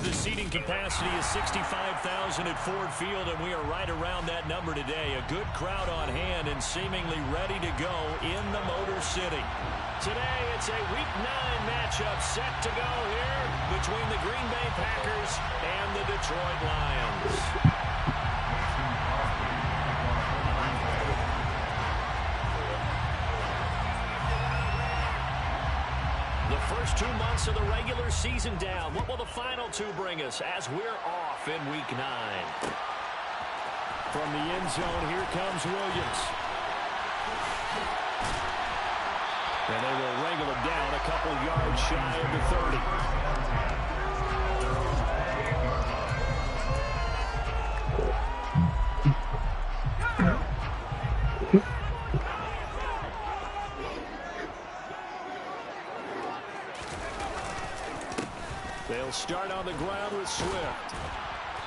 The seating capacity is 65,000 at Ford Field, and we are right around that number today. A good crowd on hand and seemingly ready to go in the Motor City. Today, it's a Week 9 matchup set to go here between the Green Bay Packers and the Detroit Lions. First 2 months of the regular season down. What will the final 2 bring us as we're off in Week 9? From the end zone, here comes Williams. And they will wrangle him down a couple yards shy of the 30. They'll start on the ground with Swift.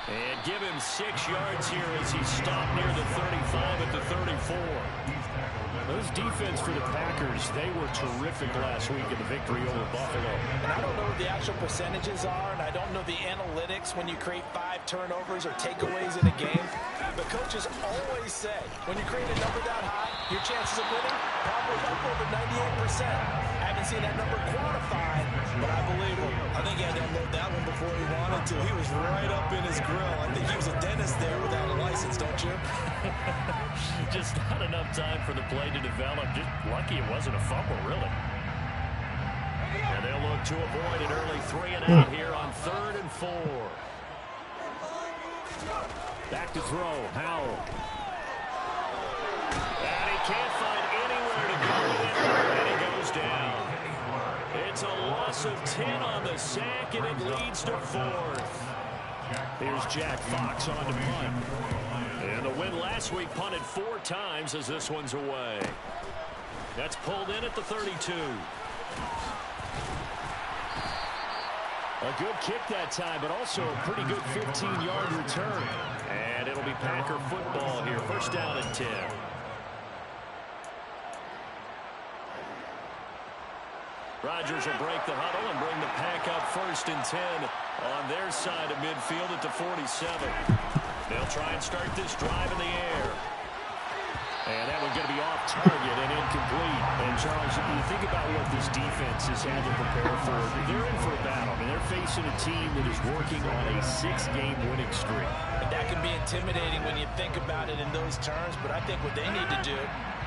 And give him 6 yards here as he's stopped near the 35 at the 34. Those defense for the Packers, they were terrific last week in the victory over Buffalo. And I don't know what the actual percentages are, and I don't know the analytics when you create 5 turnovers or takeaways in a game. But coaches always say, when you create a number that high, your chances of winning probably up over 98%. I haven't seen that number quantified, but I believe him. I think he had to unload that one before he wanted to. He was right up in his grill. I think he was a dentist there without a license, don't you? Just not enough time for the play to develop. Just lucky it wasn't a fumble, really. And they'll look to avoid an early 3 and out here on 3rd and 4. Back to throw, Howell. And he can't find anywhere to go with it, and he goes down. It's a loss of 10 on the sack, and it leads to 4th. Here's Jack Fox on to punt. And the win last week punted 4 times as this one's away. That's pulled in at the 32. A good kick that time, but also a pretty good 15-yard return. And it'll be Packer football here. First down at 10. Rodgers will break the huddle and bring the Pack up 1st and 10 on their side of midfield at the 47. They'll try and start this drive in the air. And that one's going to be off target and incomplete. And, Charles, you think about what this defense has had to prepare for. They're in for a battle. I mean, they're facing a team that is working on a 6-game winning streak. And that can be intimidating when you think about it in those terms. But I think what they need to do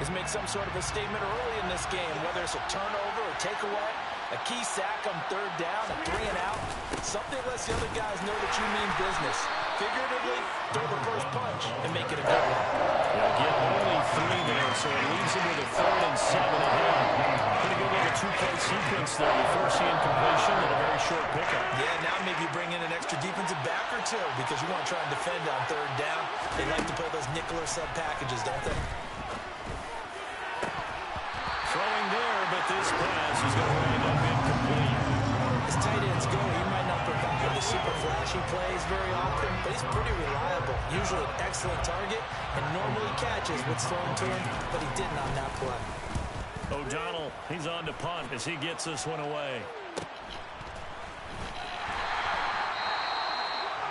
is make some sort of a statement early in this game, whether it's a turnover or takeaway, a key sack on 3rd down, a 3 and out. Something lets the other guys know that you mean business. Figuratively, throw the first punch and make it a good one. They'll get only 3 there, so it leaves them with a 3rd and 7 ahead. Pretty good little 2-play sequence there. You first see incompletion and a very short pickup. Yeah, now maybe you bring in an extra defensive back or 2 because you want to try and defend on 3rd down. They like to play those nickel or sub packages, don't they? Throwing there, but this pass is going to wind up incomplete. As tight ends go, he might not provide the super flashy plays very often, but he's pretty reliable. Usually an excellent target, and normally catches what's thrown to him, but he didn't on that play. O'Donnell, he's on to punt as he gets this one away.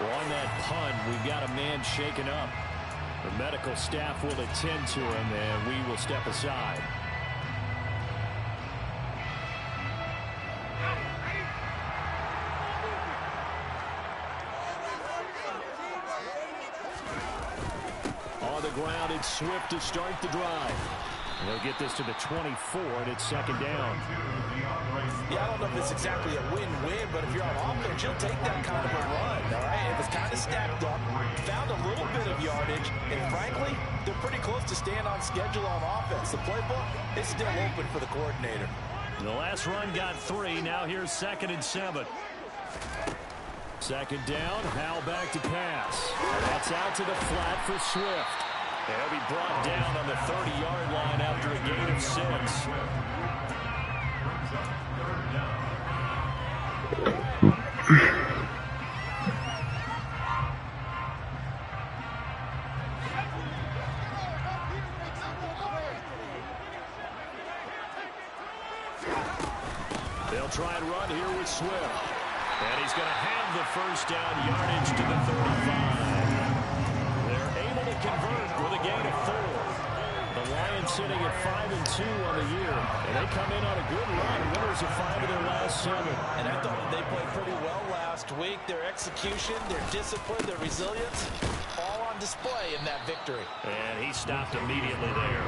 On that punt, we've got a man shaken up. The medical staff will attend to him, and we will step aside. On the ground, it's Swift to start the drive. And they'll get this to the 24, and it's second down. Yeah, I don't know if it's exactly a win-win, but if you're on offense, you'll take that kind of a run, all right? It was kind of stacked up, found a little bit of yardage, and frankly, they're pretty close to staying on schedule on offense. The playbook is still open for the coordinator. The last run got 3. Now here's 2nd and 7. Second down, Howell back to pass. That's out to the flat for Swift. He'll be brought down on the 30-yard line after a gain of 6. They'll try and run here with Swift. And he's going to have the first down yardage to the 35. They're able to convert with a gain of 4. The Lions sitting at 5-2 on the year. And they come in on a good run, winners of 5 of their last 7. And I thought they played pretty well last week. Their execution, their discipline, their resilience, all on display in that victory. And he stopped immediately there.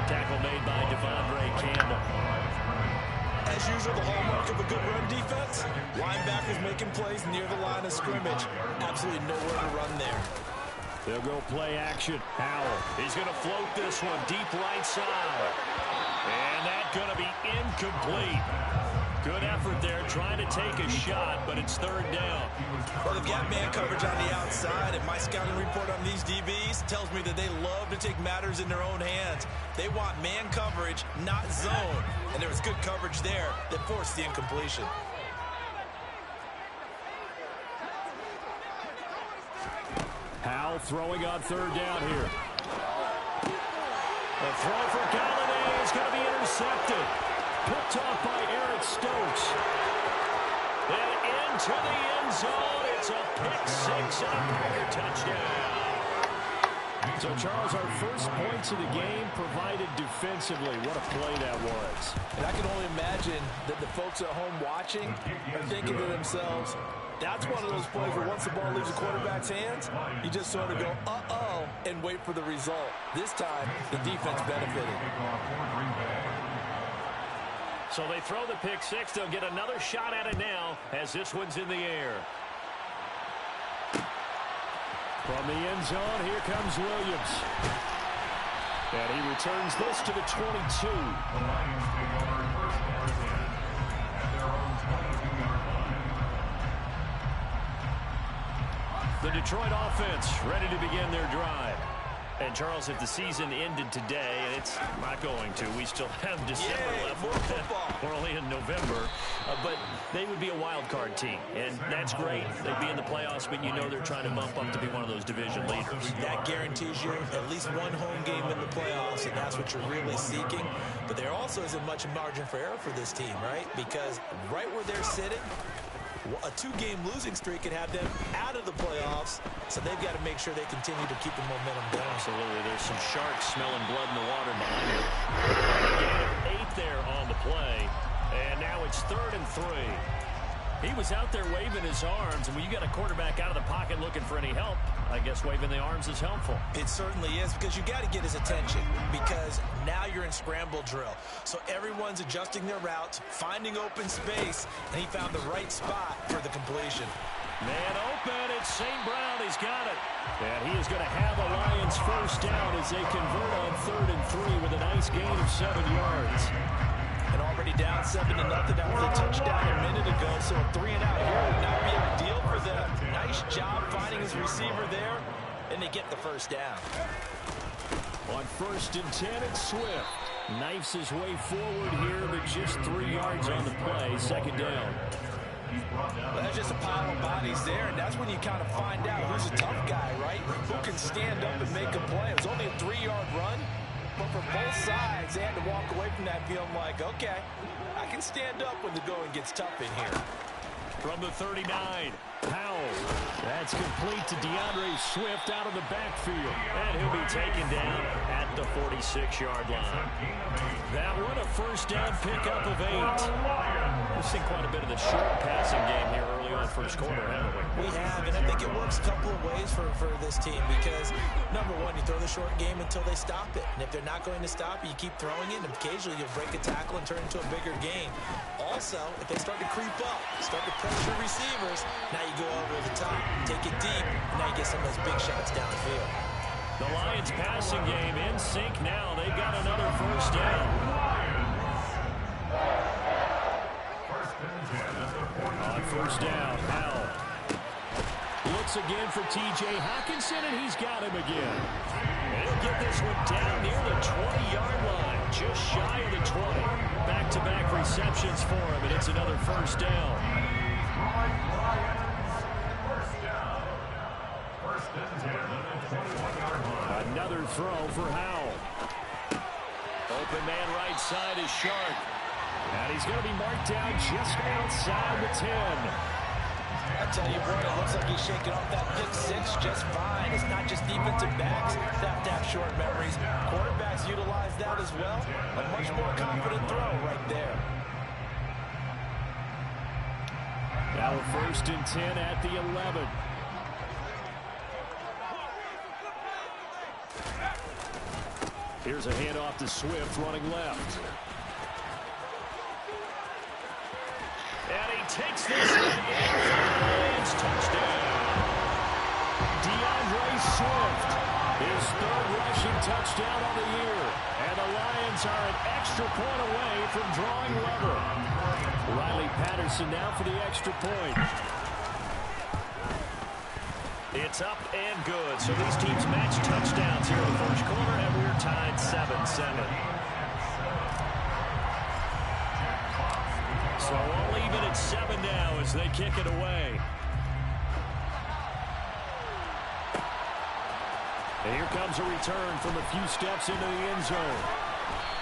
Tackle made by Devondre Campbell. As usual, the hallmark of a good run defense, linebackers making plays near the line of scrimmage. Absolutely nowhere to run there. They'll go play action. Howell. He's going to float this one deep right side. And that's going to be incomplete. Good effort there, trying to take a shot, but it's 3rd down. Well, they've got man coverage on the outside, and my scouting report on these DBs tells me that they love to take matters in their own hands. They want man coverage, not zone. And there was good coverage there that forced the incompletion. Howell throwing on 3rd down here. The throw for Galladay is going to be intercepted. Picked off by Eric Stokes. And into the end zone. It's a pick 6 and a Packer touchdown. So, Charles, our first points of the game provided defensively. What a play that was. And I can only imagine that the folks at home watching are thinking to themselves, that's one of those plays where once the ball leaves the quarterback's hands, you just sort of go, uh-oh, and wait for the result. This time, the defense benefited. So they throw the pick 6. They'll get another shot at it now as this one's in the air. From the end zone, here comes Williams. And he returns this to the 22. The Detroit offense ready to begin their drive. And, Charles, if the season ended today, and it's not going to, we still have December left. More football. We're only in November. But they would be a wild card team, and that's great. They'd be in the playoffs, but you know they're trying to bump up to be one of those division leaders. That guarantees you at least one home game in the playoffs, and that's what you're really seeking. But there also isn't much margin for error for this team, right? Because right where they're sitting, a 2-game losing streak could have them out of the playoffs, so they've got to make sure they continue to keep the momentum going. Absolutely. There's some sharks smelling blood in the water behind them. 8 there on the play, and now it's 3rd and 3. He was out there waving his arms, and when you got a quarterback out of the pocket looking for any help, I guess waving the arms is helpful. It certainly is, because you got to get his attention, because now you're in scramble drill. So everyone's adjusting their routes, finding open space, and he found the right spot for the completion. Man open, it's St. Brown. He's got it. And he is going to have a Lions first down as they convert on 3rd and 3 with a nice gain of 7 yards. And already down 7-0 after the touchdown a minute ago, so a 3-and-out here would not be ideal for them. Nice job finding his receiver there, and they get the first down. On 1st and 10, it's Swift. Knifes his way forward here, but just 3 yards on the play. Second down. Well, that's just a pile of bodies there, and that's when you kind of find out who's a tough guy, right? Who can stand up and make a play. It was only a 3-yard run, but for both sides, they had to walk away from that feeling like, okay, I can stand up when the going gets tough in here. From the 39, Powell. That's complete to DeAndre Swift out of the backfield. And he'll be taken down at the 46-yard line. That one a first down pickup of 8. We've seen quite a bit of the short passing game here early on first quarter, haven't we? We have, and I think it works a couple of ways for this team because, number one, you throw the short game until they stop it. And if they're not going to stop it, you keep throwing it, and occasionally you'll break a tackle and turn it into a bigger gain. Also, if they start to creep up, start to pressure receivers, now you go over the top, take it deep, and now you get some of those big shots downfield. The Lions passing game in sync now. They've got another first down. On first down, Powell looks again for T.J. Hockenson, and he's got him again. And he'll get this one down near the 20-yard line, just shy of the 20. Back-to-back receptions for him, and it's another first down. Another throw for Howell. Open man right side is Sharp. And he's going to be marked down just outside the 10. I tell you what, it looks like he's shaking off that pick six just fine. It's not just defensive backs that have to have short memories. Quarterbacks utilize that as well. A much more confident throw right there. Now a first and 10 at the 11. Here's a handoff to Swift running left. And he takes this one in for the Lions touchdown. DeAndre Swift, his third rushing touchdown of the year. And the Lions are an extra point away from drawing level. Riley Patterson now for the extra point. It's up and good. So these teams match touchdowns here in the first quarter, and we're tied 7-7. So all even at 7 now as they kick it away. And here comes a return from a few steps into the end zone.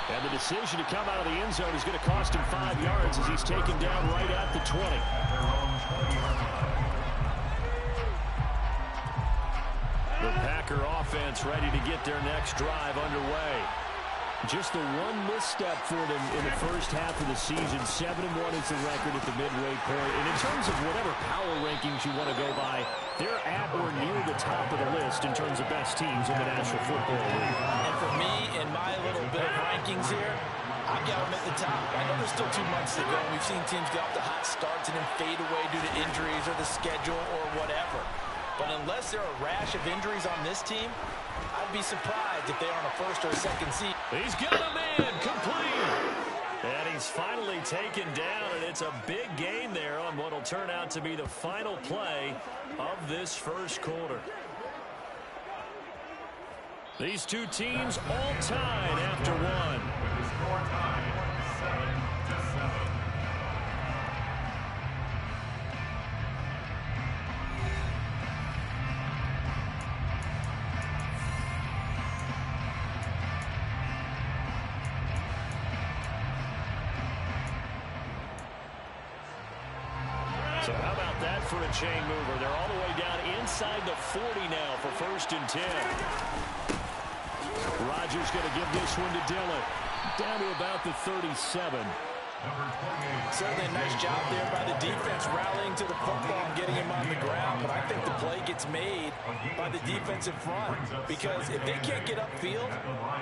And the decision to come out of the end zone is going to cost him 5 yards as he's taken down right at the 20. The Packer offense ready to get their next drive underway. Just the one misstep for them in the first half of the season. 7-1 is the record at the midway point. And in terms of whatever power rankings you want to go by, they're at or near the top of the list in terms of best teams in the National Football League. And for me, in my little bit of rankings here, I've got them at the top. I know there's still 2 months to go. We've seen teams get off to hot starts and then fade away due to injuries or the schedule or whatever. But unless there are a rash of injuries on this team, I'd be surprised if they aren't a first or a second seed. He's got a man complete. And he's finally taken down, and it's a big gain there on what will turn out to be the final play of this first quarter. These two teams all tied after one. So how about that for a chain mover? They're all the way down inside the 40 now for first and 10. Rodgers going to give this one to Dillon. Down to about the 37. Certainly a nice job there by the defense rallying to the football and getting him on the ground. But I think the play gets made by the defensive front. Because if they can't get upfield,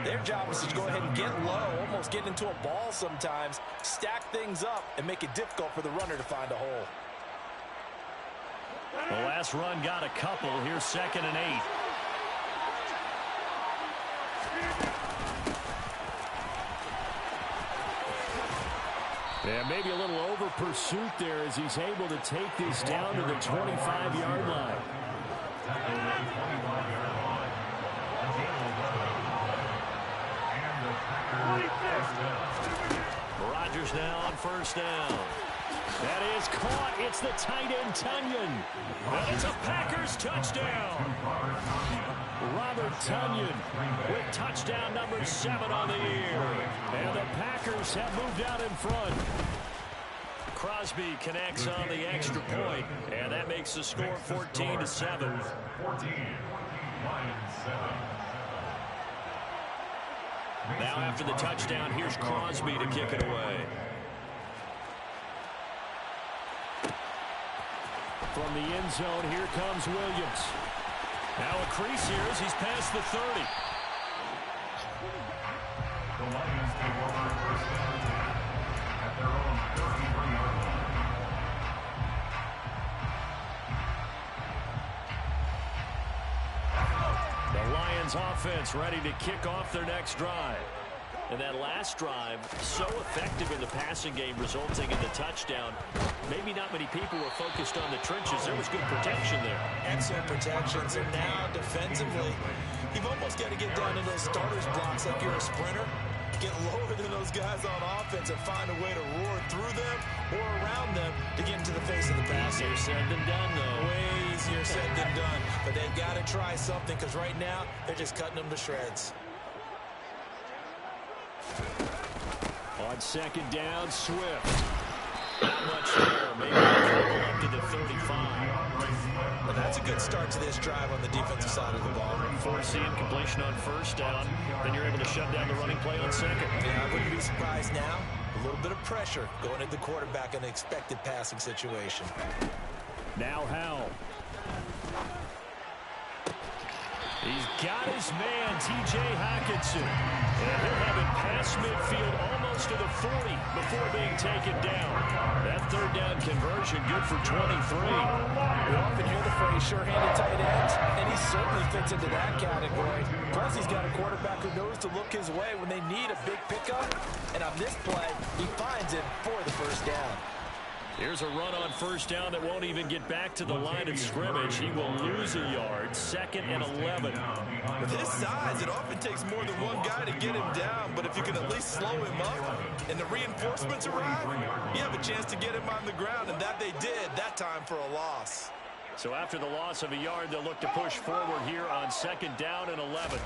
their job is to go ahead and get low, almost get into a ball sometimes, stack things up, and make it difficult for the runner to find a hole. The last run got a couple. Here's 2nd and 8. And maybe a little over pursuit there as he's able to take this down to the 25-yard line. Rodgers now on first down. That is caught. It's the tight end, Tonyan. And it's a Packers touchdown. Robert Tonyan with touchdown number 7 on the year. And the Packers have moved out in front. Crosby connects on the extra point, and that makes the score 14-7. 14, Lions 7. Now after the touchdown, here's Crosby to kick it away. From the end zone, here comes Williams. Now a crease here as he's past the 30. The Lions take over first down and 10 at their own 33-yard line. The Lions offense ready to kick off their next drive. And that last drive, so effective in the passing game, resulting in the touchdown. Maybe not many people were focused on the trenches. There was good protection there. Excellent protection. So now, defensively, you've almost got to get down to those starters blocks like you're a sprinter. Get lower than those guys on offense and find a way to roar through them or around them to get into the face of the passer. Easier said than done, though. Way easier said than done. But they've got to try something because right now, they're just cutting them to shreds. On second down, Swift. Not much there. Maybe up to the 35. But that's a good start to this drive on the defensive side of the ball. Forcing completion on first down. Then you're able to shut down the running play on second. Yeah, I wouldn't be surprised now. A little bit of pressure going at the quarterback in an expected passing situation. Now Howell. He's got his man, T.J. Hockenson. And he'll have it past midfield almost to the 40 before being taken down. That third down conversion good for 23. We often hear the phrase sure-handed tight ends, and he certainly fits into that category. Plus, he's got a quarterback who knows to look his way when they need a big pickup. And on this play, he finds it for the first down. Here's a run on first down that won't even get back to the line of scrimmage. He will lose a yard. 2nd and 11. With his size, it often takes more than one guy to get him down. But if you can at least slow him up and the reinforcements arrive, you have a chance to get him on the ground. And that they did, that time for a loss. So after the loss of a yard, they'll look to push forward here on 2nd down and 11.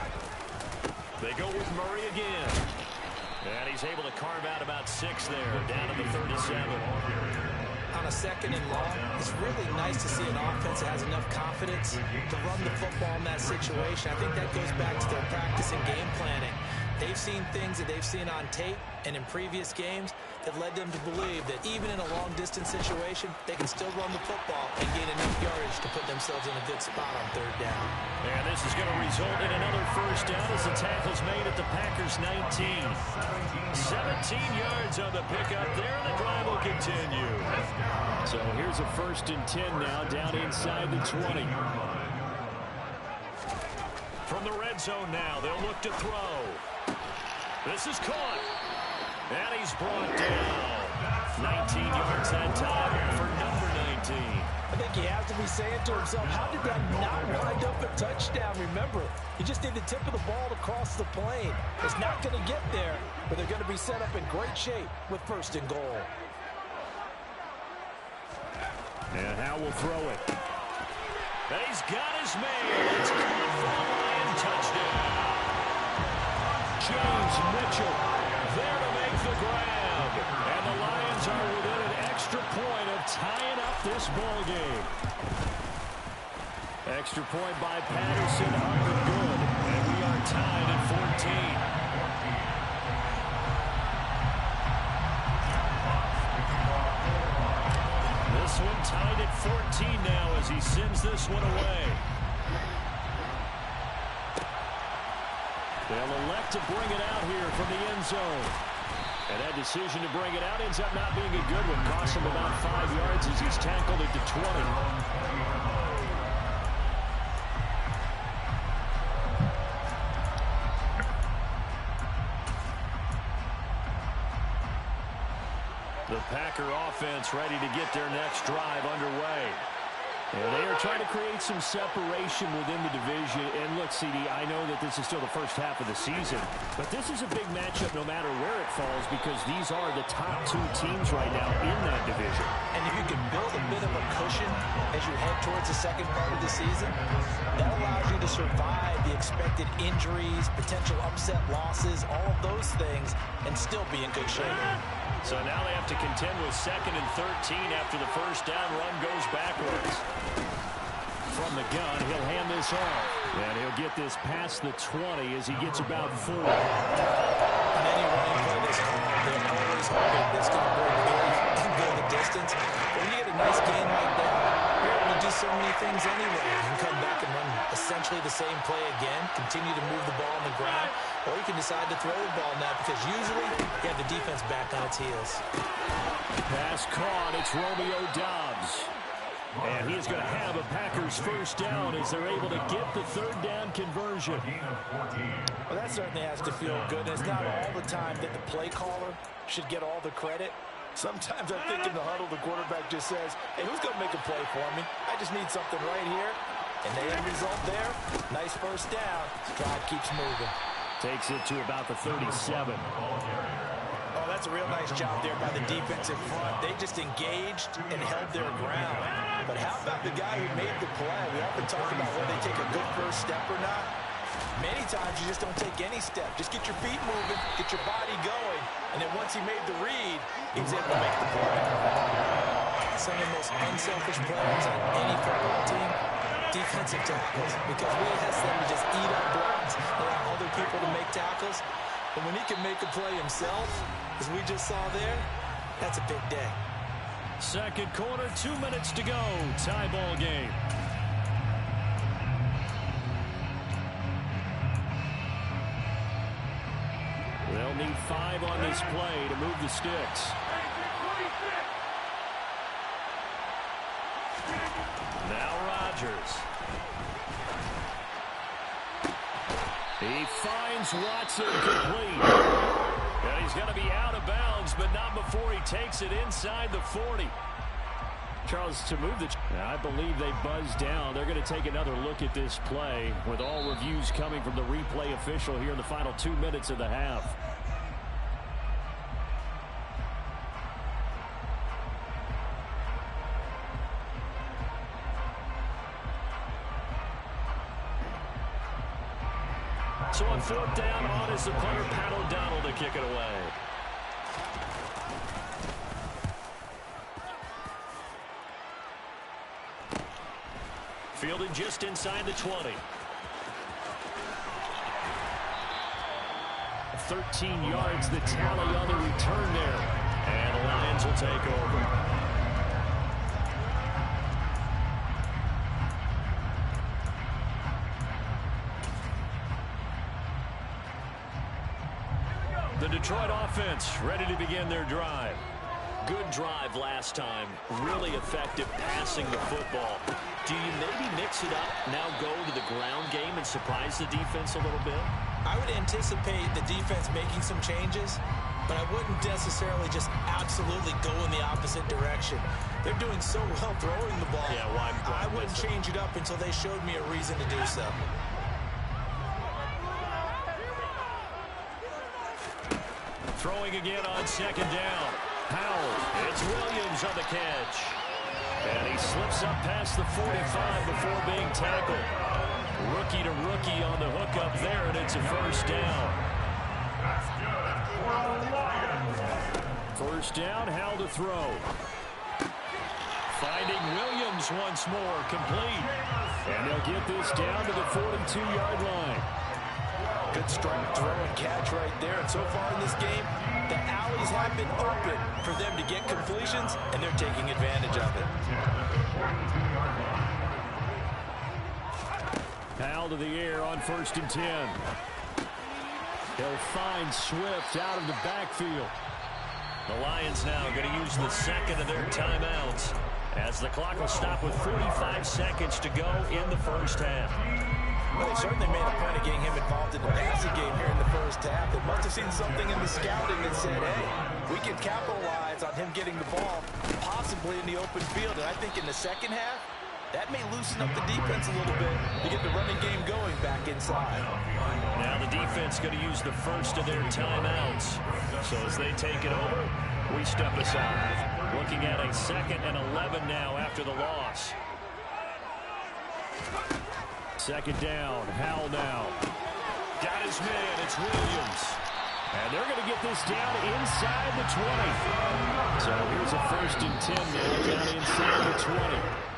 They go with Murray again. And he's able to carve out about 6 there, down to the 37. On a 2nd and long, it's really nice to see an offense that has enough confidence to run the football in that situation. I think that goes back to their practice and game planning. They've seen things that they've seen on tape and in previous games that led them to believe that even in a long-distance situation, they can still run the football and gain enough yardage to put themselves in a good spot on 3rd down. And this is going to result in another first down as the tackle's made at the Packers' 19. 17 yards on the pickup there, and the drive will continue. So here's a 1st and 10 now, down inside the 20. From the red zone now, they'll look to throw. This is caught. And he's brought down. 19 yards that time for number 19. I think he has to be saying to himself, how did that not wind up a touchdown? Remember, you just need the tip of the ball to cross the plane. It's not going to get there, but they're going to be set up in great shape with 1st and goal. And Howell will throw it. And he's got his man. It's caught for a Lion touchdown. James Mitchell there to make the grab. And the Lions are within an extra point of tying up this ball game. Extra point by Patterson, under good. And we are tied at 14. This one tied at 14 now as he sends this one away. They'll elect to bring it out here from the end zone. And that decision to bring it out ends up not being a good one. Costs him about 5 yards as he's tackled at the 20. The Packer offense ready to get their next drive underway. And they are trying to create some separation within the division. And look, CD, I know that this is still the first half of the season, but this is a big matchup no matter where it falls because these are the top two teams right now in that division. And if you can build a bit of a cushion as you head towards the second part of the season, that allows you to survive the expected injuries, potential upset losses, all of those things, and still be in good shape. So now they have to contend with 2nd and 13 after the first down run goes backwards. From the gun, he'll hand this off. And he'll get this past the 20 as he gets about 4. On any running play this time, they're always hoping this can go the distance. But when you get a nice gain like that, you're able to do so many things anyway. You can come back and run essentially the same play again, continue to move the ball on the ground, or you can decide to throw the ball now because usually you have the defense back on its heels. Pass caught. It's Romeo Doubs. And he is going to have a Packers first down as they're able to get the 3rd down conversion. Well, that certainly has to feel good. And it's not all the time that the play caller should get all the credit. Sometimes I think in the huddle, the quarterback just says, hey, who's going to make a play for me? I just need something right here. And the end result there, nice first down. Drive keeps moving. Takes it to about the 37. Oh, that's a real nice job there by the defensive front. They just engaged and held their ground. But how about the guy who made the play? We often talk about whether they take a good first step or not. Many times you just don't take any step. Just get your feet moving, get your body going, and then once he made the read, he was able to make the play. Some of the most unselfish players on any football team, defensive tackles, because we ask them to just eat up blocks, allow other people to make tackles. But when he can make a play himself, as we just saw there, that's a big day. Second quarter, 2 minutes to go. Tie ball game. They'll need 5 on this play to move the sticks. Now Rodgers. He finds Watson complete. And he's going to be out of bounds, but not before he takes it inside the 40. Charles, to move the... I believe they buzzed down. They're going to take another look at this play with all reviews coming from the replay official here in the final 2 minutes of the half. So on 4th down, on is the punter, Pat O'Donnell, to kick it away. Fielded just inside the 20. 13 yards, the tally on the return there. And the Lions will take over. The Detroit offense ready to begin their drive. Good drive last time. Really effective passing the football. Do you maybe mix it up, now go to the ground game and surprise the defense a little bit? I would anticipate the defense making some changes, but I wouldn't necessarily just absolutely go in the opposite direction. They're doing so well throwing the ball. Yeah, why I wouldn't change it up until they showed me a reason to do so. Throwing again on 2nd down. Powell. It's Williams on the catch. And he slips up past the 45 before being tackled. Rookie to rookie on the hookup there, and it's a first down. First down, Howell to throw. Finding Williams once more, complete. And they'll get this down to the 42-yard line. Good strong throw and catch right there. And so far in this game, the alleys have been open for them to get completions, and they're taking advantage of it. Powell to the air on 1st and 10. He'll find Swift out of the backfield. The Lions now going to use the second of their timeouts as the clock will stop with 45 seconds to go in the first half. Well, they certainly made a point of getting him involved in the passing game here in the first half. They must have seen something in the scouting that said, hey, we can capitalize on him getting the ball, possibly in the open field. And I think in the second half, That may loosen up the defense a little bit to get the running game going back inside. Now the defense going to use the first of their timeouts. So as they take it over, we step aside. Looking at a 2nd and 11 now after the loss. 2nd down. Howell now. Got his man. It's Williams. And they're going to get this down inside the 20. So here's a 1st and 10 now down inside the 20.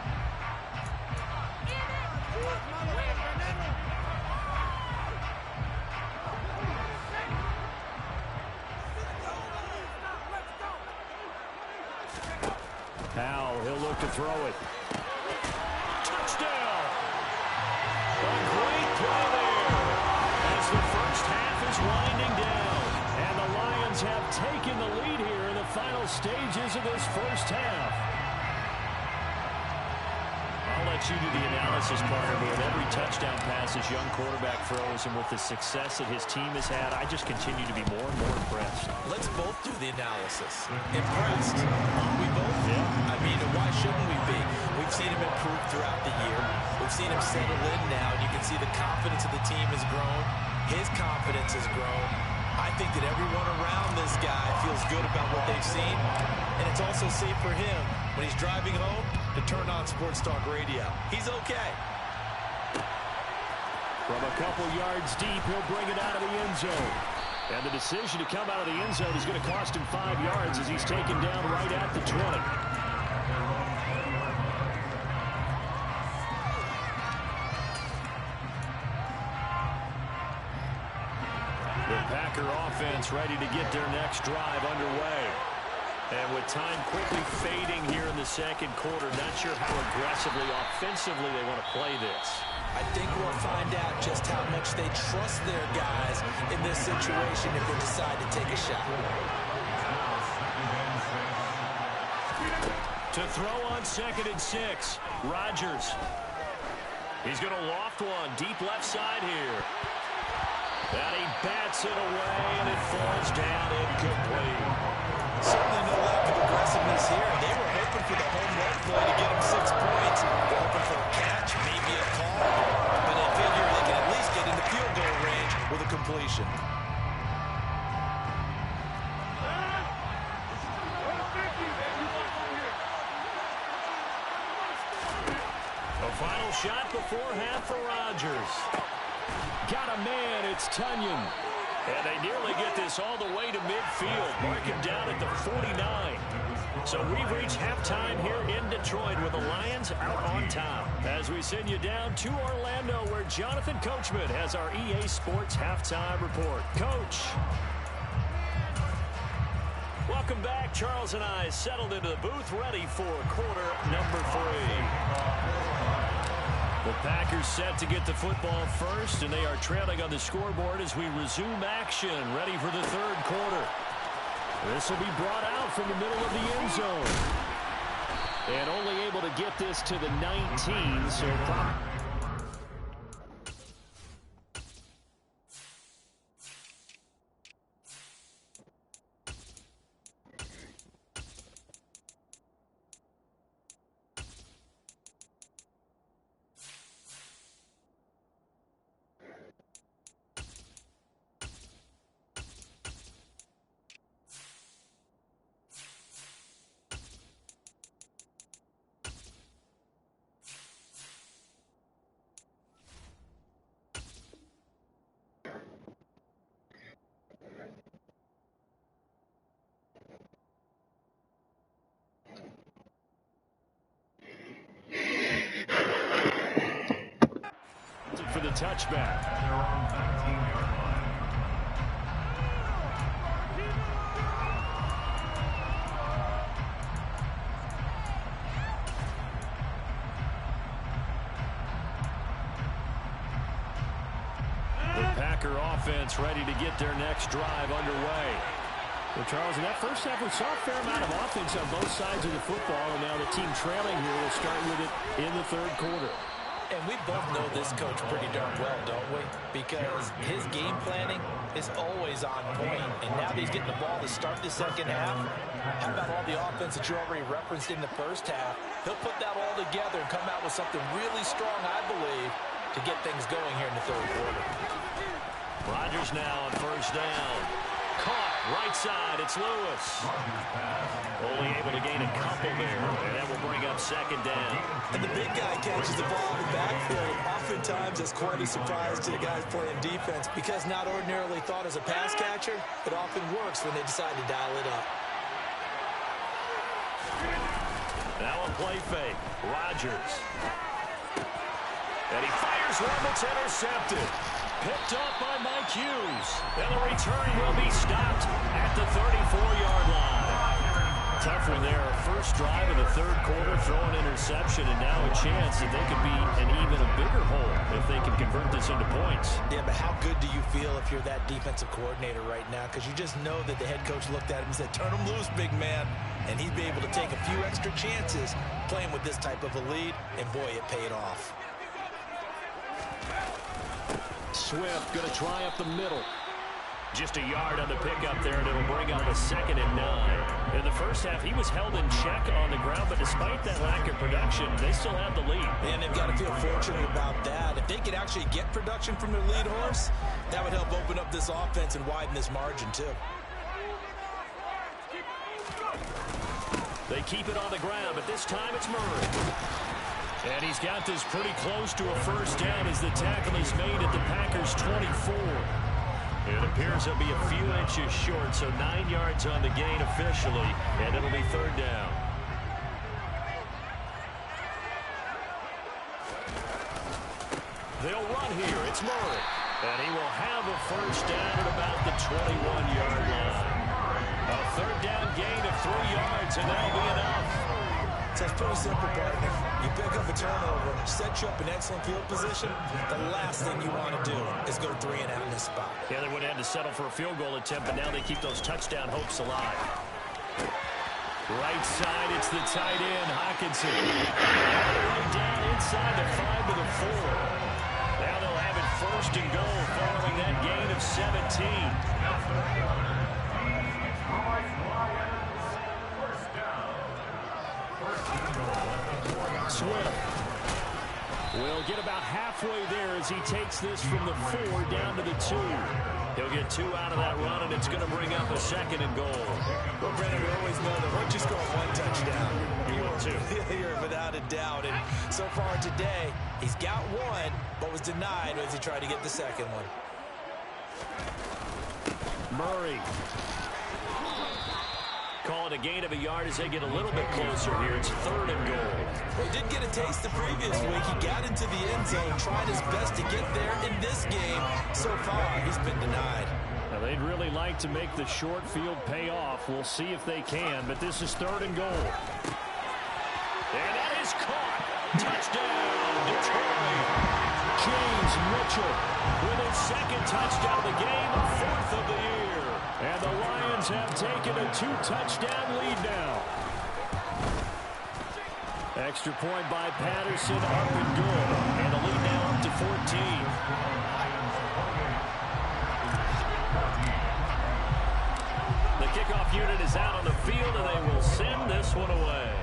Howell, he'll look to throw it. Touchdown! A great play there as the first half is winding down. And the Lions have taken the lead here in the final stages of this first half. I'll let you do the analysis part of it. With every touchdown pass his young quarterback throws, and with the success that his team has had, I just continue to be more and more impressed. Let's both do the analysis. Impressed, aren't we both? Yeah. I mean, why shouldn't we be? We've seen him improve throughout the year. We've seen him settle in now, and you can see the confidence of the team has grown. His confidence has grown. I think that everyone around this guy feels good about what they've seen, and it's also safe for him when he's driving home to turn on Sports Talk Radio. He's okay. From a couple yards deep, he'll bring it out of the end zone. And the decision to come out of the end zone is going to cost him 5 yards as he's taken down right at the 20. The Packer offense ready to get their next drive underway. And with time quickly fading here in the 2nd quarter, not sure how aggressively, offensively they want to play this. I think we'll find out just how much they trust their guys in this situation if they decide to take a shot. To throw on 2nd and 6, Rodgers. He's going to loft one deep left side here. And he bats it away, and it falls down incomplete. Certainly no lack of aggressiveness here. They were hoping for the home run play to get them 6 points. They're hoping for a catch, maybe a call. But they figure they can at least get in the field goal range with a completion. A final shot before half for Rodgers. Got a man, it's Tunyon. And they nearly get this all the way to midfield. Mark him down at the 49. So we've reached halftime here in Detroit with the Lions out on top. As we send you down to Orlando, where Jonathan Coachman has our EA Sports halftime report. Coach. Welcome back. Charles and I settled into the booth, ready for quarter number 3. The Packers set to get the football first, and they are trailing on the scoreboard as we resume action, ready for the 3rd quarter. This will be brought out from the middle of the end zone. And only able to get this to the 19, so probably... for the touchback. The Packer offense ready to get their next drive underway. Well, Charles, in that first half, we saw a fair amount of offense on both sides of the football, and now the team trailing here will start with it in the 3rd quarter. And we both know this coach pretty darn well, don't we? Because his game planning is is always on point, and now that he's getting the ball to start the second half, how about all the offense that you already referenced in the first half? He'll put that all together and come out with something really strong, I believe, to get things going here in the third quarter. Rodgers now on first down. Caught right side. It's Lewis. Only able to gain a couple there, and that will bring up second down. And the big guy catches the ball in the backfield. Oftentimes, that's quite a surprise to the guys playing defense because not ordinarily thought as a pass catcher, it often works when they decide to dial it up. Now a play fake. Rodgers. And he fires one that's intercepted. Picked up by Mike Hughes. And the return will be stopped at the 34-yard line. Tough one there. First drive of the third quarter, throw an interception, and now a chance that they could be an even a bigger hole if they can convert this into points. Yeah, but how good do you feel if you're that defensive coordinator right now? Because you just know that the head coach looked at him and said, turn him loose, big man. And he'd be able to take a few extra chances playing with this type of a lead, and boy, it paid off. Swift going to try up the middle. Just a yard on the pickup there, and it'll bring up a 2nd and 9. In the first half, he was held in check on the ground, but despite that lack of production, they still have the lead. And they've got to feel fortunate about that. If they could actually get production from their lead horse, that would help open up this offense and widen this margin, too. They keep it on the ground, but this time it's Murray. And he's got this pretty close to a first down as the tackle is made at the Packers' 24. It appears he'll be a few inches short, so 9 yards on the gain officially, and it'll be third down. They'll run here. It's Murray. And he will have a first down at about the 21-yard line. A third down gain of 3 yards, and that'll be enough. So it's pretty simple, partner. You pick up a turnover, set you up in excellent field position. The last thing you want to do is go 3 and out in this spot. Yeah, they would have had to settle for a field goal attempt, but now they keep those touchdown hopes alive. Right side, it's the tight end, Hockenson. All the way down inside the 5 to the 4. Now they'll have it first and goal following that gain of 17. Swift will get about halfway there as he takes this from the 4 down to the 2. He'll get 2 out of that run, and it's going to bring up a 2nd and goal. Well, Brandon, we always know that once you score 1 touchdown, you will too. You're without a doubt. And so far today, he's got 1, but was denied as he tried to get the 2nd one. Murray. Call it a gain of a yard as they get a little bit closer here. It's 3rd and goal. Well, he did get a taste the previous week. He got into the end zone, tried his best to get there in this game. So far, he's been denied. Now, they'd really like to make the short field pay off. We'll see if they can, but this is 3rd and goal. And that is caught. Touchdown, Detroit. James Mitchell with his 2nd touchdown of the game, 4th of the year. And the Lions have taken a 2-touchdown lead now. Extra point by Patterson, up and good. And the lead now up to 14. The kickoff unit is out on the field, and they will send this one away.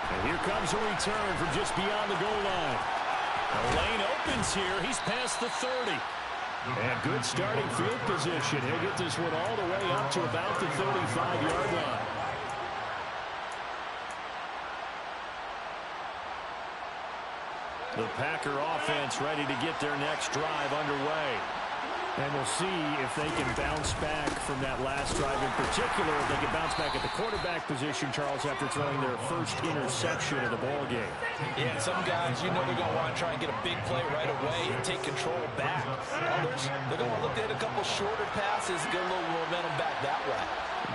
And here comes a return from just beyond the goal line. The lane opens here. He's past the 30. And good starting field position. He'll get this one all the way up to about the 35-yard line. The Packer offense ready to get their next drive underway. And we'll see if they can bounce back from that last drive in particular. If they can bounce back at the quarterback position, Charles, after throwing their first interception of the ballgame. Yeah, some guys, you know they're going to want to try and get a big play right away and take control back. Others, they're going to look at a couple shorter passes, get a little momentum back that way.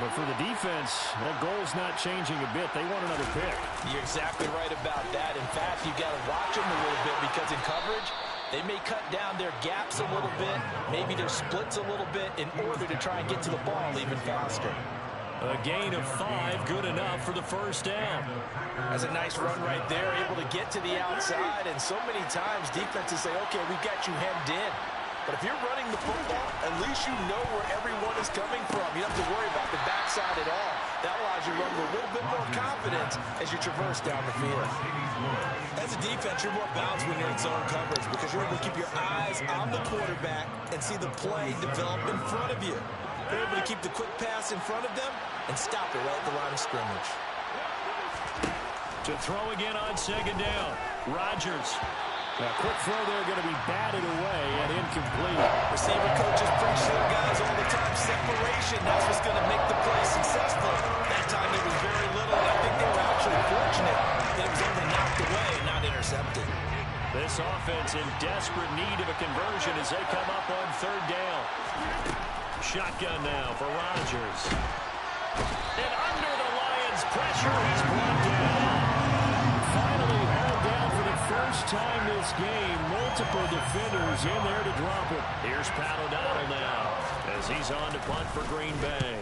But for the defense, that goal's not changing a bit. They want another pick. You're exactly right about that. In fact, you've got to watch them a little bit because in coverage, they may cut down their gaps a little bit, maybe their splits a little bit in order to try and get to the ball even faster. A gain of 5, good enough for the first down. That's a nice run right there, able to get to the outside. And so many times defenses say, okay, we've got you hemmed in. But if you're running the football, at least you know where everyone is coming from. You don't have to worry about the backside at all. That allows you to run with a little bit more confidence as you traverse down the field. As a defense, you're more balanced when you're in zone coverage because you're able to keep your eyes on the quarterback and see the play develop in front of you. You're able to keep the quick pass in front of them and stop it right at the line of scrimmage. To throw again on second down, Rodgers. A quick throw there, going to be batted away and incomplete. Receiver coaches preach to their guys all the time. Separation, that's what's going to make the play successful. That time it was very little, and I think they were actually fortunate that it was only knocked away, not intercepted. This offense in desperate need of a conversion as they come up on third down. Shotgun now for Rodgers. And under the Lions' pressure, he's brought down. Finally hauled down for the first time this game. Multiple defenders in there to drop it. Here's Pat O'Donnell now as he's on to punt for Green Bay.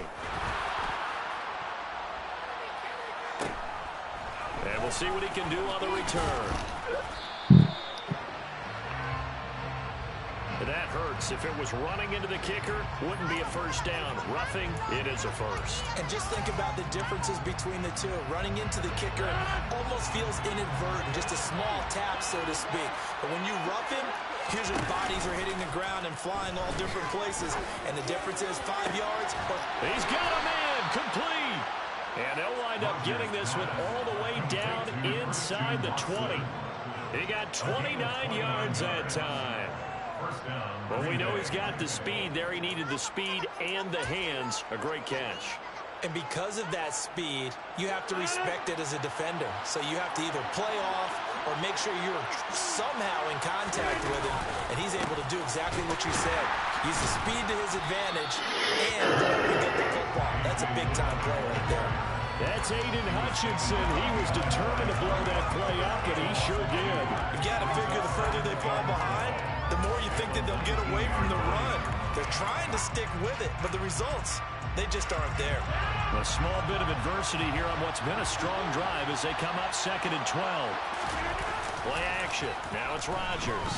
And we'll see what he can do on the return. That hurts. If it was running into the kicker, wouldn't be a first down. Roughing, it is a first. And just think about the differences between the two. Running into the kicker almost feels inadvertent, just a small tap, so to speak. But when you rough him, here's your bodies are hitting the ground and flying all different places. And the difference is 5 yards. He's got a man, complete. And they'll wind up getting this one all the way down inside the 20. He got 29 yards that time. Well, we know he's got the speed there. He needed the speed and the hands. A great catch. And because of that speed, you have to respect it as a defender. So you have to either play off or make sure you're somehow in contact with him. And he's able to do exactly what you said. Use the speed to his advantage and get the football. That's a big-time play right there. That's Aiden Hutchinson. He was determined to blow that play up, and he sure did. You got to figure the further they fall behind, the more you think that they'll get away from the run. They're trying to stick with it, but the results, they just aren't there. A small bit of adversity here on what's been a strong drive as they come up 2nd and 12. Play action. Now it's Rodgers.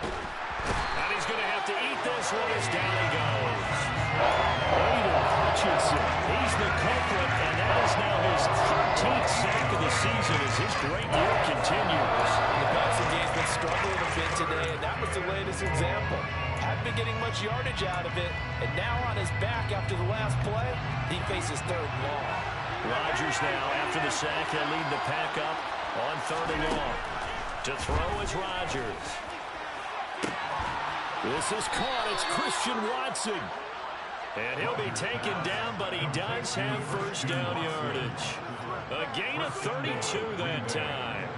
And he's going to have to eat this one as down he goes. Aiden Hutchinson, he's the culprit, and that is now his 13th sack of the season as his great year continues. The passing game's been struggling a bit today, and that was the latest example. Hadn't been getting much yardage out of it, and now on his back after the last play, he faces 3rd and long. Rodgers now, after the sack, he'll lead the pack up on 3rd and long. To throw is Rodgers. this is caught. It's Christian Watson. And he'll be taken down, but he does have first down yardage. A gain of 32 that time.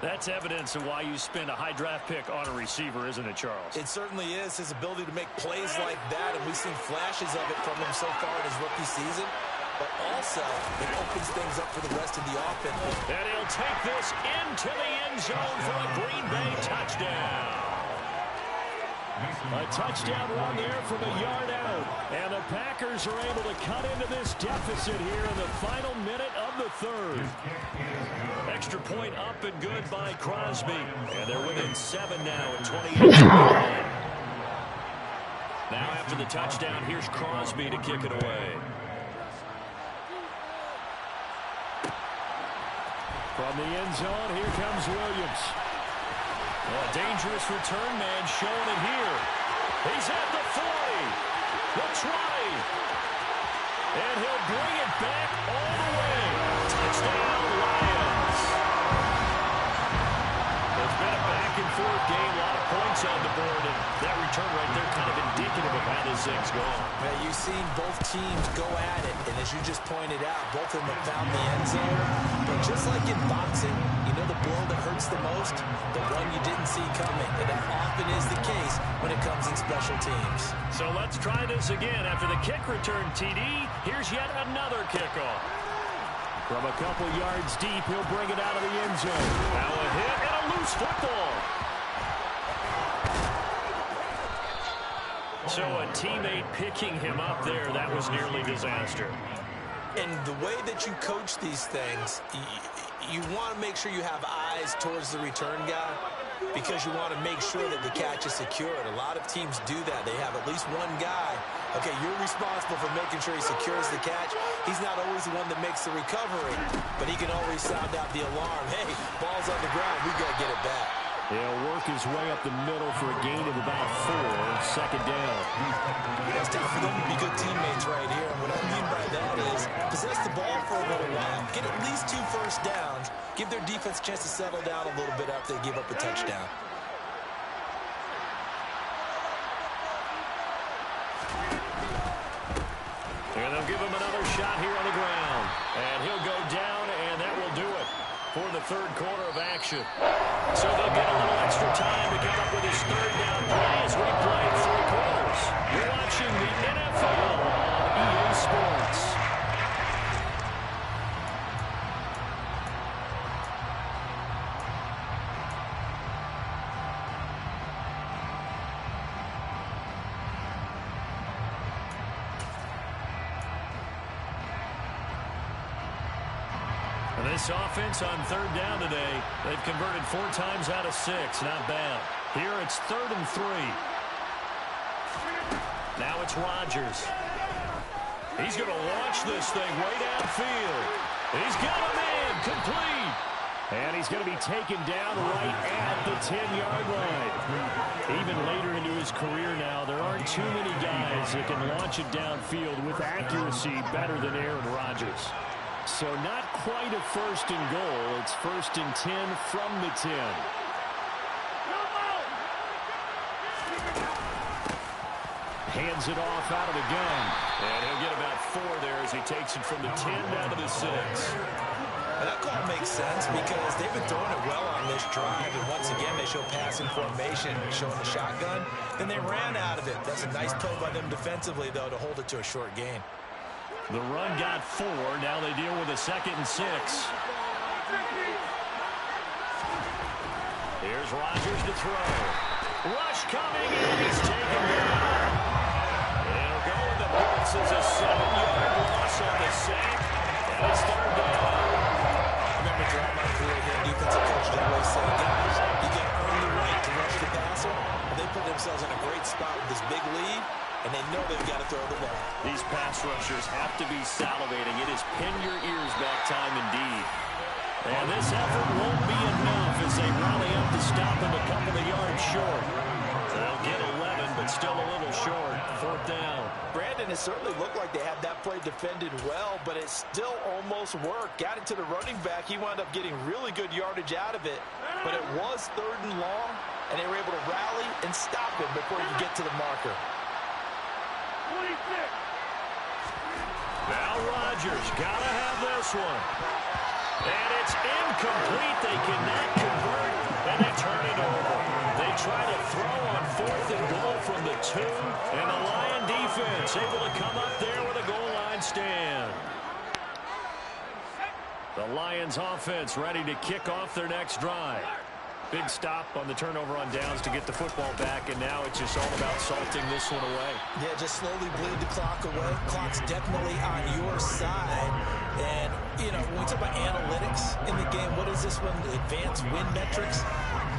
That's evidence of why you spend a high draft pick on a receiver, isn't it, Charles? It certainly is, his ability to make plays like that, and we've seen flashes of it from him so far in his rookie season. But also, it opens things up for the rest of the offense. And he'll take this into the end zone for a Green Bay touchdown. A touchdown run there from a yard out. And the Packers are able to cut into this deficit here in the final minute of the 3rd. Extra point up and good by Crosby. And they're within 7 now at 28. Now after the touchdown, here's Crosby to kick it away. From the end zone, here comes Williams. A dangerous return man showing it here. He's at the 40, the 20, and he'll bring it back all the way. Touchdown, Lions. It's been a back-and-forth game, a lot of points on the board, and that return right there kind of indicative of how this thing's going. Yeah, you've seen both teams go at it, and as you just pointed out, both of them have found the end zone. But just like in boxing, you know the blow that hurts the most? The one you didn't see coming, and that often is the case when it comes in special teams. So let's try this again. After the kick return, TD, here's yet another kickoff. From a couple yards deep, he'll bring it out of the end zone. Now a hit and a loose football. So a teammate picking him up there, that was nearly disaster. And the way that you coach these things, you want to make sure you have eyes towards the return guy because you want to make sure that the catch is secured. A lot of teams do that. They have at least one guy. Okay, you're responsible for making sure he secures the catch. He's not always the one that makes the recovery, but he can always sound out the alarm. Hey, ball's on the ground. We got to get it back. He'll work his way up the middle for a gain of about 4, second down. It's time for them to be good teammates right here. And what I mean by that is possess the ball for a little while, get at least 2 first downs, give their defense a chance to settle down a little bit after they give up a touchdown. And they'll give him another shot here on the ground. And he'll go down, and that will do it for the third quarter of action. So they'll get a little extra time to come up with his third down play as we play 3 quarters. You're watching the NFL on EA Sports. This offense on third down today, they've converted 4 times out of 6. Not bad. Here it's 3rd and 3. Now it's Rodgers. He's going to launch this thing way downfield. He's got him in, complete. And he's going to be taken down right at the 10-yard line. Even later into his career now, there aren't too many guys that can launch it downfield with accuracy better than Aaron Rodgers. So not quite a 1st and goal. It's 1st and 10 from the 10. Hands it off out of the gun. And he'll get about 4 there as he takes it from the 10 down to the 6. And that call makes sense because they've been throwing it well on this drive. And once again, they show passing formation, showing the shotgun. Then they ran out of it. That's a nice play by them defensively, though, to hold it to a short gain. The run got 4. Now they deal with a 2nd and 6. Here's Rodgers to throw. Rush coming, and he's taken down. It'll go in the books as a 7-yard loss on the sack. And it's 3rd down. I remember throughout my career here, defensive coaches always say, guys, you got to earn the right to rush the passer. And they put themselves in a great spot with this big lead. And they know they've got to throw the ball. These pass rushers have to be salivating. It is pin your ears back time indeed. And this effort won't be enough as they rally up to stop him a couple of yards short. They'll get 11, but still a little short. 4th down. Brandon, it certainly looked like they had that play defended well, but it still almost worked. Got it to the running back. He wound up getting really good yardage out of it. But it was 3rd and long, and they were able to rally and stop him before he could get to the marker. Now Rodgers, gotta have this one. And it's incomplete. They cannot convert, and they turn it over. They try to throw on 4th and goal from the 2, and the Lion defense able to come up there with a goal line stand. The Lions offense ready to kick off their next drive. Big stop on the turnover on downs to get the football back, and now it's just all about salting this one away. Yeah, just slowly bleed the clock away. Clock's definitely on your side. And, you know, when we talk about analytics in the game, what is this one? Advanced win metrics?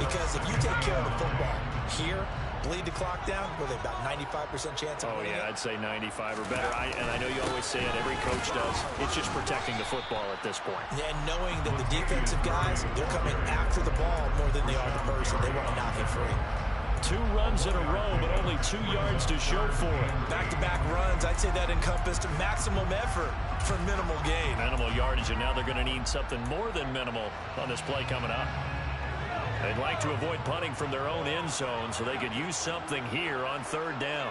Because if you take care of the football here, bleed the clock down, were they about 95% chance of winning? I'd say 95 or better. And I know you always say it, every coach does. It's just protecting the football at this point. And knowing that the defensive guys, they're coming after the ball more than they are the person. They want to knock it free. 2 runs in a row, but only 2 yards to show for it. Back-to-back runs, I'd say that encompassed maximum effort for minimal gain. Minimal yardage, and now they're going to need something more than minimal on this play coming up. They'd like to avoid punting from their own end zone so they could use something here on 3rd down.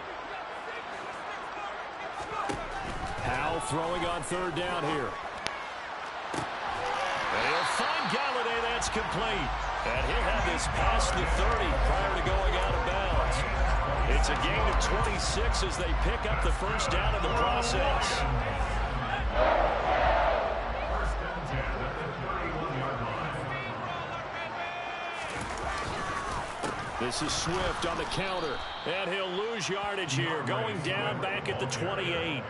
Howe throwing on 3rd down here. And he'll find Galladay. That's complete. And he'll have this past the 30 prior to going out of bounds. It's a gain of 26 as they pick up the 1st down in the process. This is Swift on the counter. And he'll lose yardage here, going down back at the 28.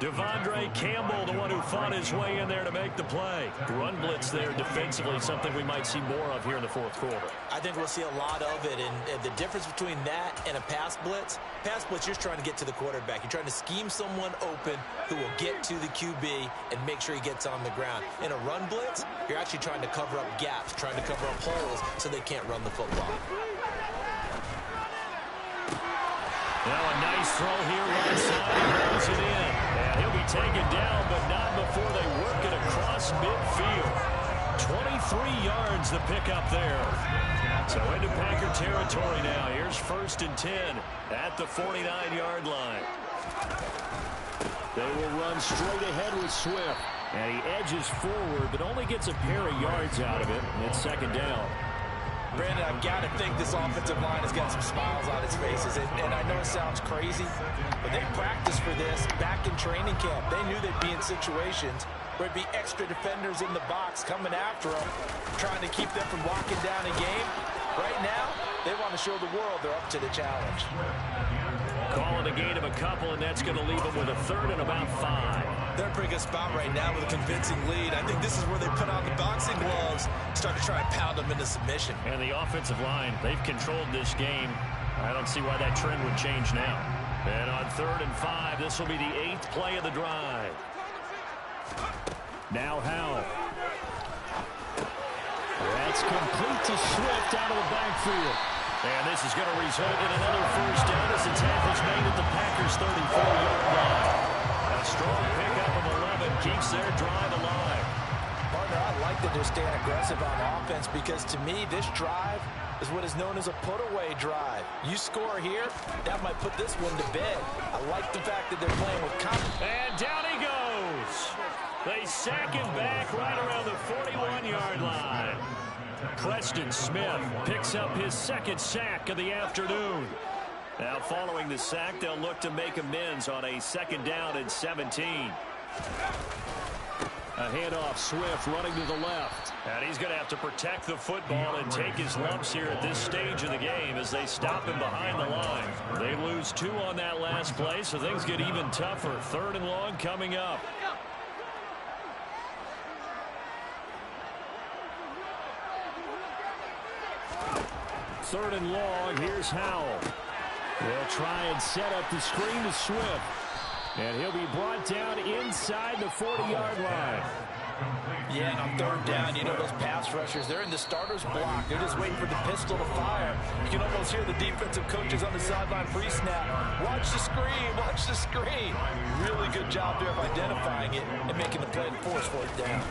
Devondre Campbell, the one who fought his way in there to make the play. Run blitz there defensively, something we might see more of here in the fourth quarter. I think we'll see a lot of it, and the difference between that and a pass blitz, you're trying to get to the quarterback. You're trying to scheme someone open who will get to the QB and make sure he gets on the ground. In a run blitz, you're actually trying to cover up gaps, trying to cover up holes so they can't run the football. Now a nice throw here right side. He rolls it in. And he'll be taken down, but not before they work it across midfield. 23 yards the pickup there. So into Packer territory now. Here's 1st and 10 at the 49-yard line. They will run straight ahead with Swift. And he edges forward, but only gets a pair of yards out of it. And it's 2nd down. Brandon, I've got to think this offensive line has got some smiles on its faces. And I know it sounds crazy, but they practiced for this back in training camp. They knew they'd be in situations where it'd be extra defenders in the box coming after them, trying to keep them from locking down a game. Right now, they want to show the world they're up to the challenge. Calling a gain of a couple, and that's going to leave them with a 3rd and about 5. They're in a pretty good spot right now with a convincing lead. I think this is where they put on the boxing gloves, start to try and pound them into submission. And the offensive line, they've controlled this game. I don't see why that trend would change now. And on 3rd and 5, this will be the 8th play of the drive. Now Howell. That's complete to Swift out of the backfield. And this is going to result in another 1st down as the tackle's made at the Packers' 34-yard line. A strong pickup of 11 keeps their drive alive. Partner, I like that they're staying aggressive on offense because to me, this drive is what is known as a put-away drive. You score here, that might put this one to bed. I like the fact that they're playing with confidence. And down he goes. They sack him back right around the 41-yard line. Preston Smith picks up his 2nd sack of the afternoon. Now following the sack, they'll look to make amends on a 2nd down and 17. A handoff, Swift running to the left. And he's going to have to protect the football and take his lumps here at this stage of the game as they stop him behind the line. They lose 2 on that last play, so things get even tougher. 3rd and long coming up. 3rd and long. Here's Howell. They'll try and set up the screen to Swift. And he'll be brought down inside the 40-yard line. Yeah, and on 3rd down, you know those pass rushers, they're in the starter's block. They're just waiting for the pistol to fire. You can almost hear the defensive coaches on the sideline pre-snap. Watch the screen, watch the screen. Really good job there of identifying it and making the play and force 4th down.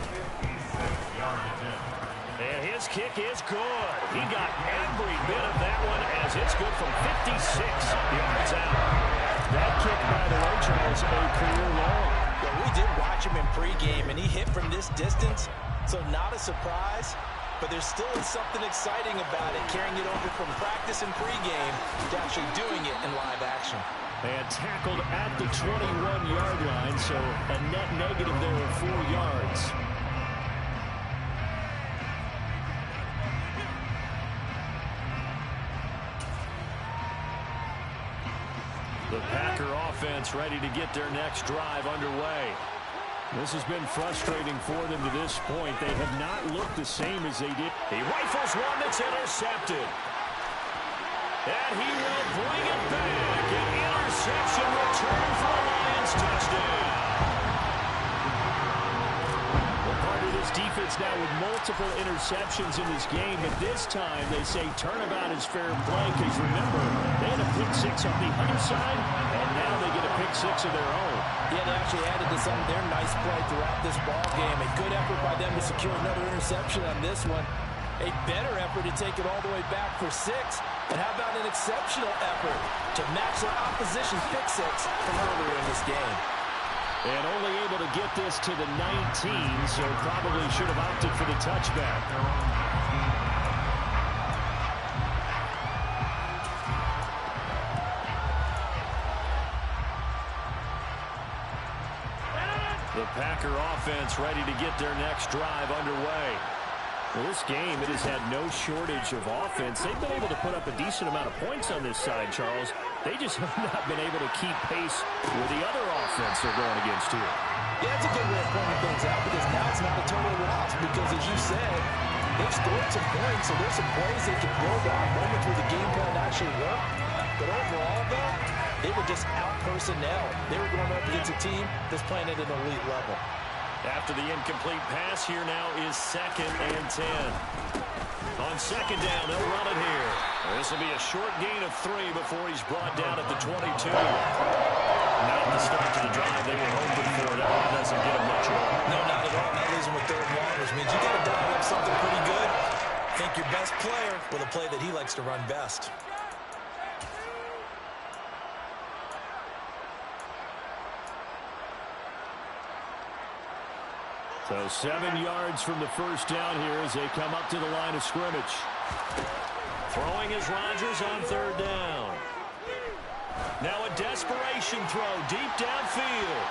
And his kick is good. He got every bit of that one as it's good from 56 yards out. That kick, by the way, Charles, a career long. Well, we did watch him in pregame, and he hit from this distance, so not a surprise. But there still is something exciting about it, carrying it over from practice and pregame to actually doing it in live action. And tackled at the 21-yard line, so a net negative there of 4 yards. The Packer offense ready to get their next drive underway. This has been frustrating for them to this point. They have not looked the same as they did. He rifles one that's intercepted. And he will bring it back. An interception return for a Lions touchdown. Well, part of this defense now with multiple interceptions in this game, but this time they say turnabout is fair play because remember, they had a pick 6 on the other side, and now they get a pick 6 of their own. Yeah, they actually added to some of their nice play throughout this ball game. A good effort by them to secure another interception on this one. A better effort to take it all the way back for 6. And how about an exceptional effort to match their opposition's pick 6 from earlier in this game? And only able to get this to the 19, so probably should have opted for the touchback. The Packer offense ready to get their next drive underway. Well, this game, it has had no shortage of offense. They've been able to put up a decent amount of points on this side, Charles. They just have not been able to keep pace with the other offense they're going against here. Yeah, that's a good way of pointing things out because now it's not a total loss because, as you said, they've scored some points, so there's some plays they can build on, moments where the game plan actually worked. But overall, though, they were just out-personnel. They were going up against a team that's playing at an elite level. After the incomplete pass, here now is 2nd and 10. On 2nd down, they'll run it here. This will be a short gain of 3 before he's brought down at the 22. Not the start to the drive they were hoping for. That doesn't get him much at all. No, not at all. Not losing with 3rd and long, which means you got to dial up something pretty good. Think your best player with a play that he likes to run best. So 7 yards from the first down here as they come up to the line of scrimmage. Throwing is Rodgers on 3rd down. Now a desperation throw deep downfield.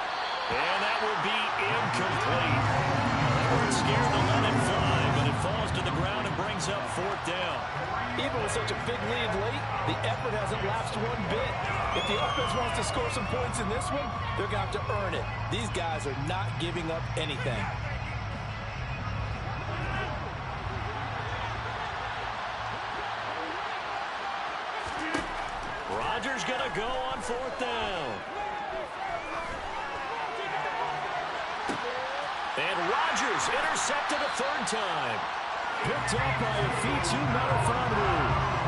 And that will be incomplete. They weren't scared to let it fly, but it falls to the ground and brings up 4th down. Even with such a big lead late, the effort hasn't lapsed one bit. If the offense wants to score some points in this one, they're going to have to earn it. These guys are not giving up anything. Rodgers going to go on 4th down. And Rodgers intercepted a 3rd time. Picked up by Afitu Melifonwu.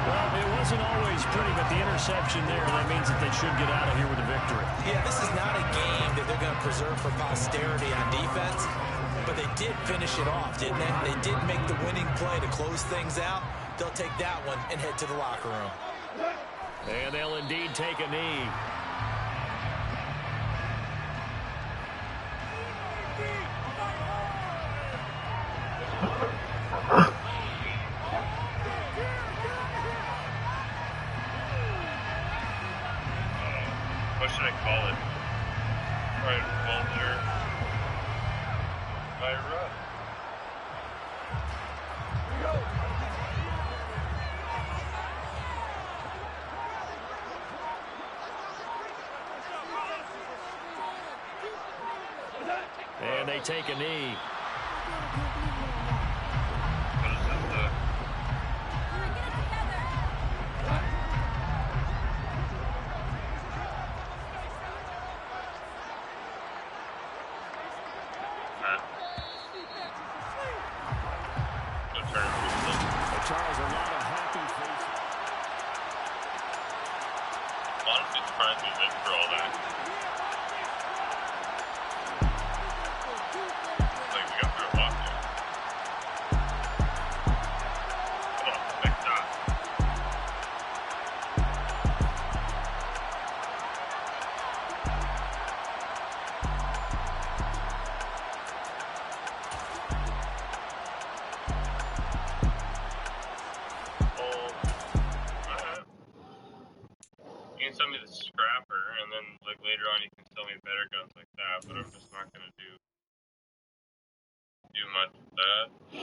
Well, it wasn't always pretty, but the interception there, that means that they should get out of here with a victory. Yeah, this is not a game that they're going to preserve for posterity on defense, but they did finish it off, didn't they? They did make the winning play to close things out. They'll take that one and head to the locker room. And they'll indeed take a knee. What should I call it? Right, Walter. Ira. And they take a knee. What is that? Charles, a lot of happy faces. Honestly, surprised we lived for all that. Like, we got through a lot there. Come on, next time. You can send me the scrapper, and then like later on you can sell me better guns like that, but I'm just not gonna do much with that. You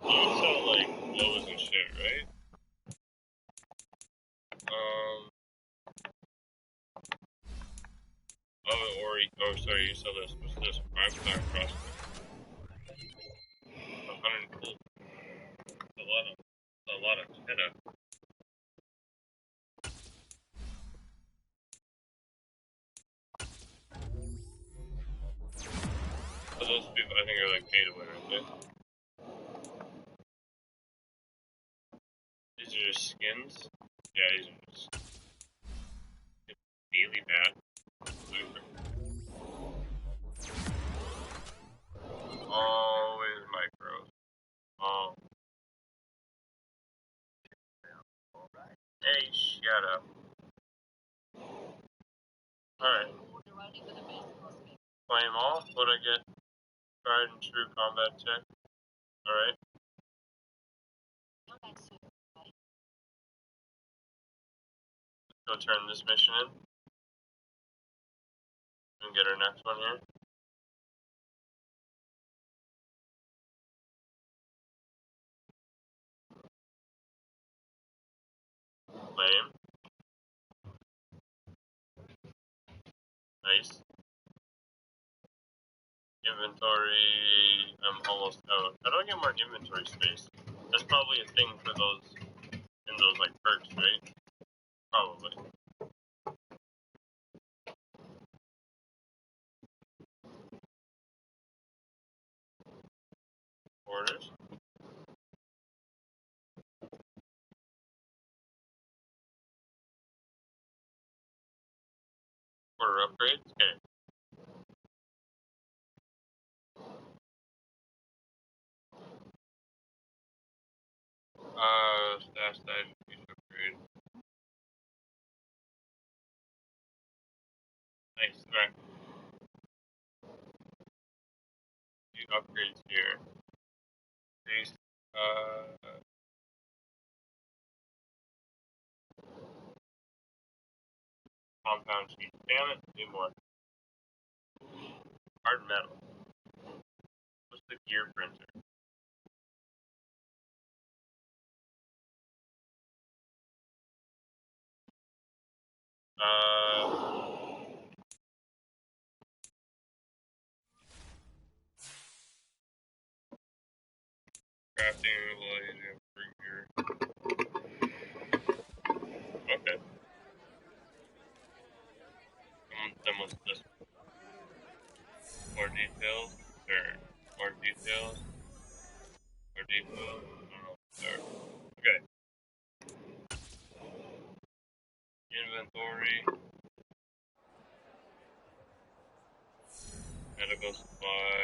would sell like lows and shit, right? Oh, sorry, you sell this. What's this? 5-star crossbow. 100 cool. A lot of cheddar. So those people, I think, are like pay to win, aren't they? These are just skins? Yeah, these are just daily bad. Always micros. Oh. Hey, shut up. Alright. Play them all? What I get? Tried and true combat check. Alright. Go turn this mission in. And get our next one here. claim. Nice. Inventory, I'm almost out. How do I get more inventory space? That's probably a thing for those, in those like perks, right? Probably. Orders. Order upgrades? Okay. Stash side upgrade. Nice. Alright. Few upgrades here. Base, compound sheet. Damn it. Need more. Hard metal. What's the gear printer? Crafting related for gear. Okay. Then what's this? More details? Sure. More details? More details? I don't know. Sure. Okay. Inventory. Medical supplies.